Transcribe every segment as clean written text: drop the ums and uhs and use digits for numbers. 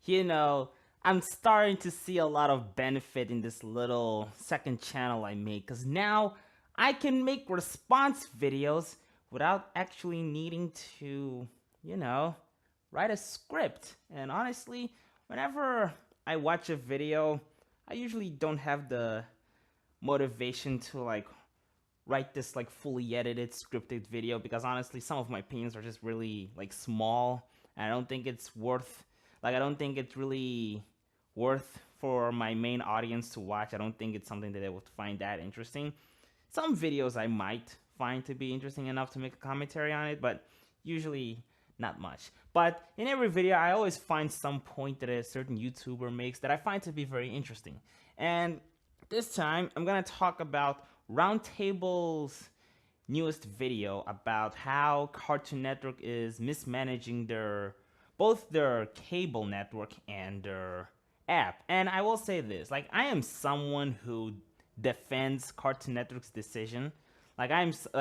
you know, I'm starting to see a lot of benefit in this little second channel I made, because now I can make response videos without actually needing to, you know, write a script. And honestly, whenever I watch a video, I usually don't have the motivation to like write this like fully edited scripted video, because honestly some of my opinions are just really like small, and I don't think it's really worth for my main audience to watch. I don't think it's something that they would find that interesting. Some videos I might find to be interesting enough to make a commentary on it, but usually not much. But in every video, I always find some point that a certain YouTuber makes that I find to be very interesting. And this time, I'm gonna talk about Roundtable's newest video about how Cartoon Network is mismanaging both their cable network and their app. And I will say this, like, I am someone who defends Cartoon Network's decision. Like,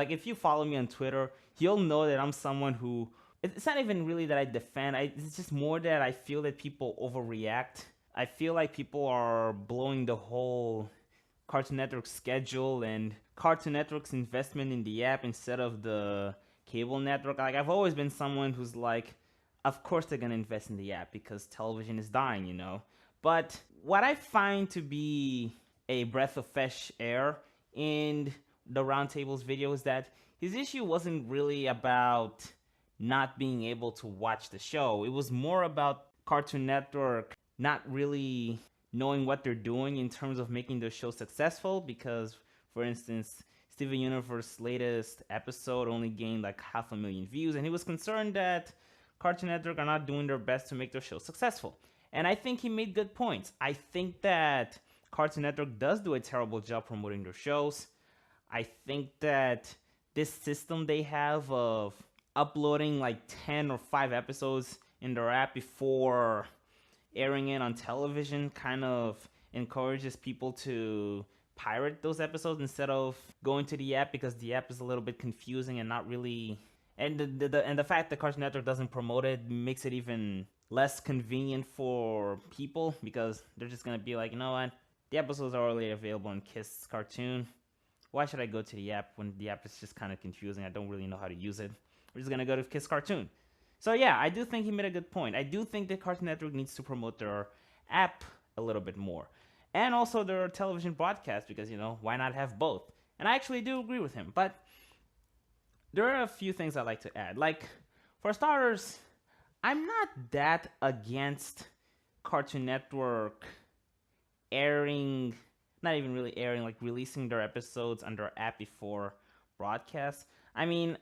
if you follow me on Twitter, you'll know that I'm someone who, it's not even really that I defend, it's just more that I feel that people overreact. I feel like people are blowing the whole Cartoon Network's schedule and Cartoon Network's investment in the app instead of the cable network. Like, I've always been someone who's like, of course they're gonna invest in the app because television is dying, you know? But what I find to be a breath of fresh air in the Roundtable's video is that his issue wasn't really about not being able to watch the show. It was more about Cartoon Network not really knowing what they're doing in terms of making the show successful, because, for instance, Steven Universe's latest episode only gained like 500,000 views, and he was concerned that Cartoon Network are not doing their best to make their show successful. And I think he made good points. I think that Cartoon Network does do a terrible job promoting their shows. I think that this system they have of uploading like 10 or 5 episodes in their app before airing it on television kind of encourages people to pirate those episodes instead of going to the app, because the app is a little bit confusing and not really, and the fact that Cartoon Network doesn't promote it makes it even less convenient for people, because they're just gonna be like, you know what, the episodes are already available on Kiss Cartoon. Why should I go to the app when the app is just kind of confusing? I don't really know how to use it. We're just gonna go to Kiss Cartoon. So yeah, I do think he made a good point. I do think that Cartoon Network needs to promote their app a little bit more. And also their television broadcast, because, you know, why not have both? And I actually do agree with him. But there are a few things I'd like to add. Like, for starters, I'm not that against Cartoon Network airing, not even really airing, like releasing their episodes on their app before broadcast. I mean,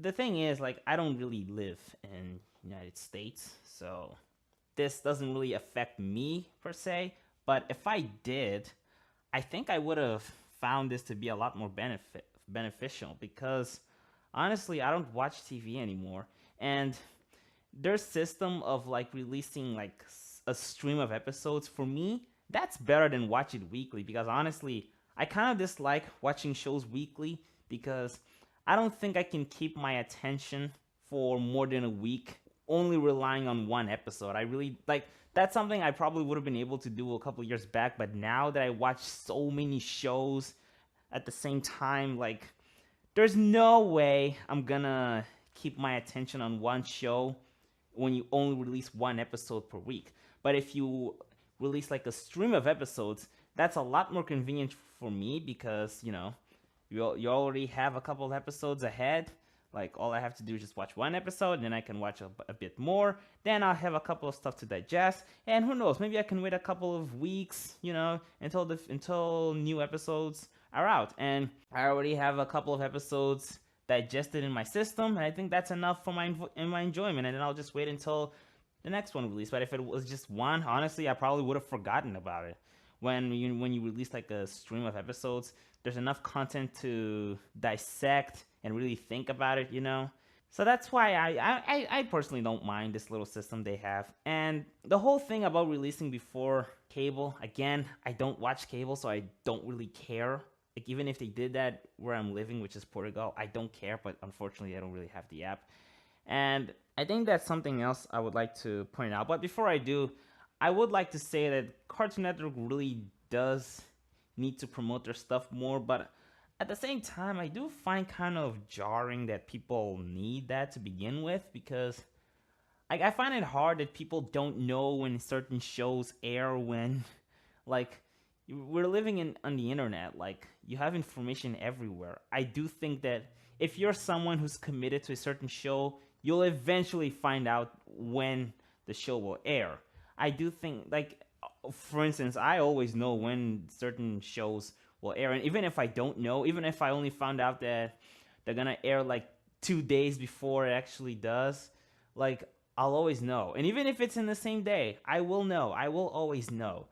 the thing is, like, I don't really live in United States, so this doesn't really affect me per se. But if I did, I think I would have found this to be a lot more beneficial, because honestly, I don't watch TV anymore, and their system of like releasing like a stream of episodes, for me, that's better than watch it weekly, because honestly, I kind of dislike watching shows weekly, because I don't think I can keep my attention for more than a week only relying on one episode. I really like, that's something I probably would have been able to do a couple years back, but now that I watch so many shows at the same time, like, there's no way I'm gonna keep my attention on one show when you only release one episode per week. But if you release like a stream of episodes, that's a lot more convenient for me, because, you know, you already have a couple of episodes ahead. Like, all I have to do is just watch one episode, and then I can watch a bit more. Then I'll have a couple of stuff to digest, and who knows, maybe I can wait a couple of weeks, you know, until new episodes are out. And I already have a couple of episodes digested in my system, and I think that's enough for my enjoyment. And then I'll just wait until the next one released. But if it was just one, honestly, I probably would have forgotten about it. When you release like a stream of episodes, there's enough content to dissect and really think about it, you know? So that's why I personally don't mind this little system they have. And the whole thing about releasing before cable, again, I don't watch cable, so I don't really care. Like, even if they did that where I'm living, which is Portugal, I don't care, but unfortunately I don't really have the app. And I think that's something else I would like to point out. But before I do, I would like to say that Cartoon Network really does need to promote their stuff more. But at the same time, I do find kind of jarring that people need that to begin with, because I find it hard that people don't know when certain shows air, when like we're living in on the internet, like you have information everywhere. I do think that if you're someone who's committed to a certain show, you'll eventually find out when the show will air. I do think, like, for instance, I always know when certain shows will air, and even if I don't know, even if I only found out that they're gonna air like 2 days before it actually does, like, I'll always know. And even if it's in the same day, I will know. I will always know.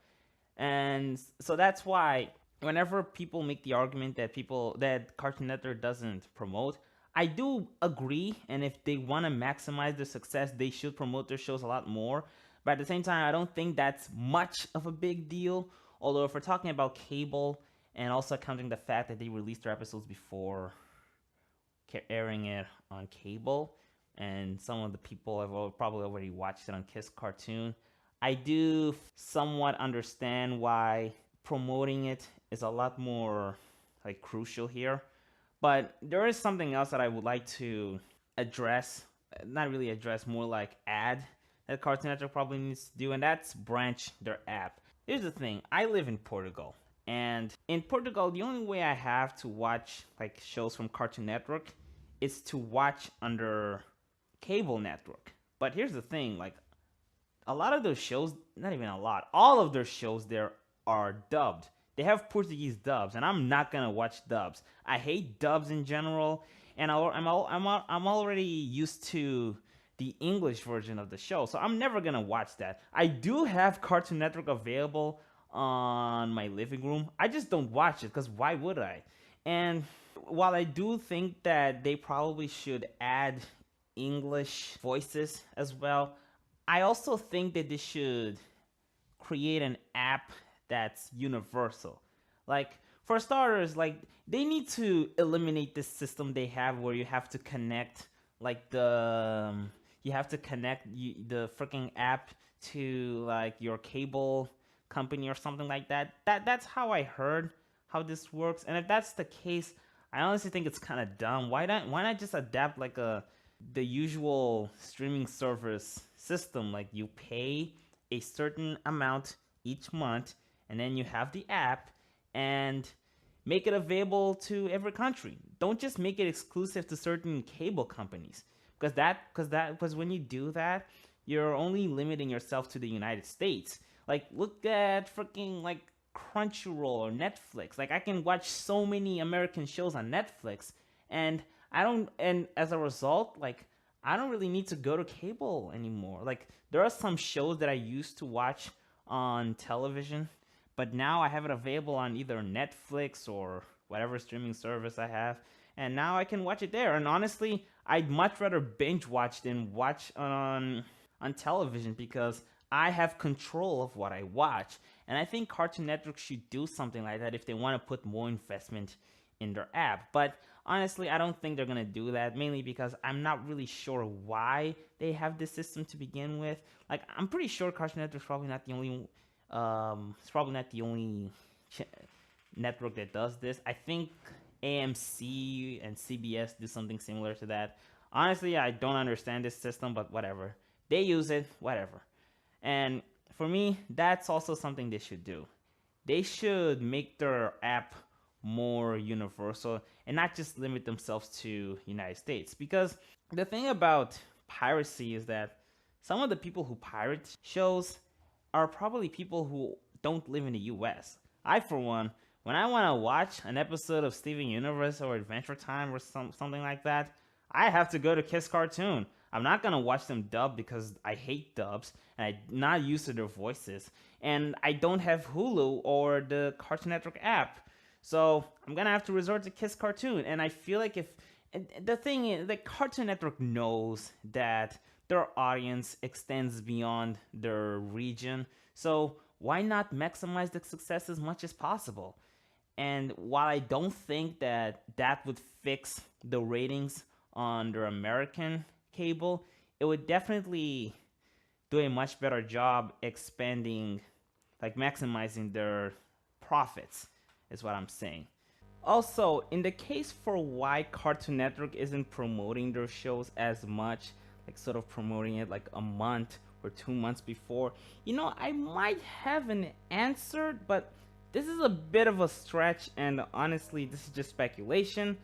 And so that's why whenever people make the argument that Cartoon Network doesn't promote, I do agree. And if they want to maximize their success, they should promote their shows a lot more. But at the same time, I don't think that's much of a big deal. Although if we're talking about cable and also counting the fact that they released their episodes before airing it on cable, and some of the people have probably already watched it on Kiss Cartoon, I do somewhat understand why promoting it is a lot more like crucial here. But there is something else that I would like to address, not really address, more like add, that Cartoon Network probably needs to do, and that's branch their app. Here's the thing, I live in Portugal, and in Portugal, the only way I have to watch like shows from Cartoon Network is to watch under cable network. But here's the thing, like, a lot of those shows, not even a lot, all of their shows there are dubbed. They have Portuguese dubs, and I'm not gonna watch dubs. I hate dubs in general, and I'm already used to the English version of the show, so I'm never gonna watch that. I do have Cartoon Network available on my living room. I just don't watch it because why would I? And while I do think that they probably should add English voices as well, I also think that they should create an app that's universal. Like, for starters, like, they need to eliminate this system they have where you have to connect like you have to connect the freaking app to like your cable company or something like that. That's how I heard how this works. And if that's the case, I honestly think it's kind of dumb. Why not just adapt like the usual streaming service system? Like, you pay a certain amount each month, and then you have the app, and make it available to every country. Don't just make it exclusive to certain cable companies, because when you do that, you're only limiting yourself to the United States. Like, look at freaking like Crunchyroll or Netflix. Like, I can watch so many American shows on Netflix, and as a result, like, I don't really need to go to cable anymore. Like, there are some shows that I used to watch on television, but now I have it available on either Netflix or whatever streaming service I have, and now I can watch it there. And honestly, I'd much rather binge watch than watch on television, because I have control of what I watch. And I think Cartoon Network should do something like that if they want to put more investment in their app. But honestly, I don't think they're gonna do that, mainly because I'm not really sure why they have this system to begin with. Like, I'm pretty sure Cartoon Network's probably not the only it's probably not the only network that does this. I think AMC and CBS do something similar to that. Honestly, I don't understand this system, but whatever. They use it, whatever. And for me, that's also something they should do. They should make their app more universal and not just limit themselves to United States. Because the thing about piracy is that some of the people who pirate shows are probably people who don't live in the US. I, for one, when I want to watch an episode of Steven Universe or Adventure Time or something like that, I have to go to Kiss Cartoon. I'm not gonna watch them dubbed because I hate dubs and I'm not used to their voices. And I don't have Hulu or the Cartoon Network app. So I'm gonna have to resort to Kiss Cartoon. And I feel like the thing is, the Cartoon Network knows that their audience extends beyond their region. So why not maximize the success as much as possible? And while I don't think that would fix the ratings on their American cable, it would definitely do a much better job expanding, like maximizing their profits, is what I'm saying. Also, in the case for why Cartoon Network isn't promoting their shows as much, like sort of promoting it like a month or 2 months before, I might have an answer, but this is a bit of a stretch, and honestly, this is just speculation.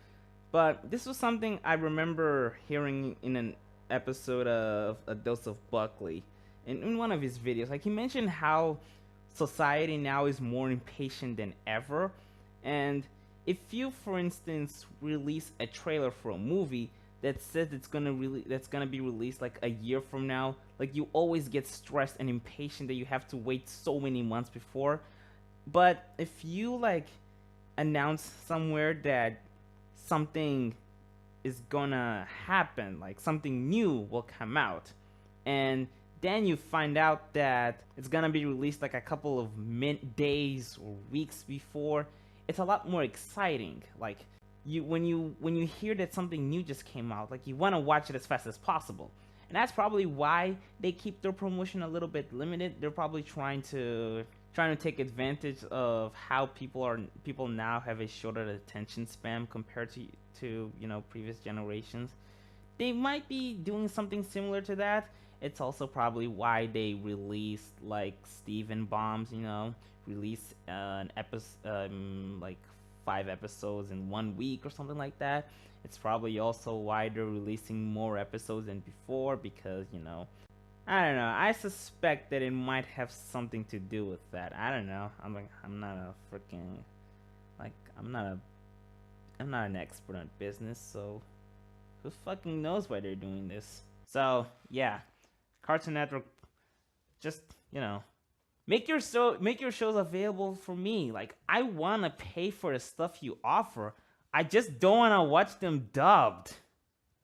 But this was something I remember hearing in an episode of A Dose of Buckley. In one of his videos, like he mentioned how society now is more impatient than ever. And if you, for instance, release a trailer for a movie that says that's gonna be released like a year from now, like you always get stressed and impatient that you have to wait so many months before. But if you like announce somewhere that something is gonna happen, like something new will come out, and then you find out that it's gonna be released like a couple of days or weeks before, it's a lot more exciting. Like when you hear that something new just came out, like you want to watch it as fast as possible. And that's probably why they keep their promotion a little bit limited. They're probably trying to take advantage of how people now have a shorter attention span compared to previous generations. They might be doing something similar to that. It's also probably why they released like Steven Bombs, release an episode, like 5 episodes in 1 week or something like that. It's probably also why they're releasing more episodes than before, because I don't know. I suspect that it might have something to do with that. I don't know. I'm not a freaking, like, I'm not an expert on business, so who fucking knows why they're doing this? So yeah, Cartoon Network, just make your shows available for me. Like, I wanna pay for the stuff you offer. I just don't wanna watch them dubbed.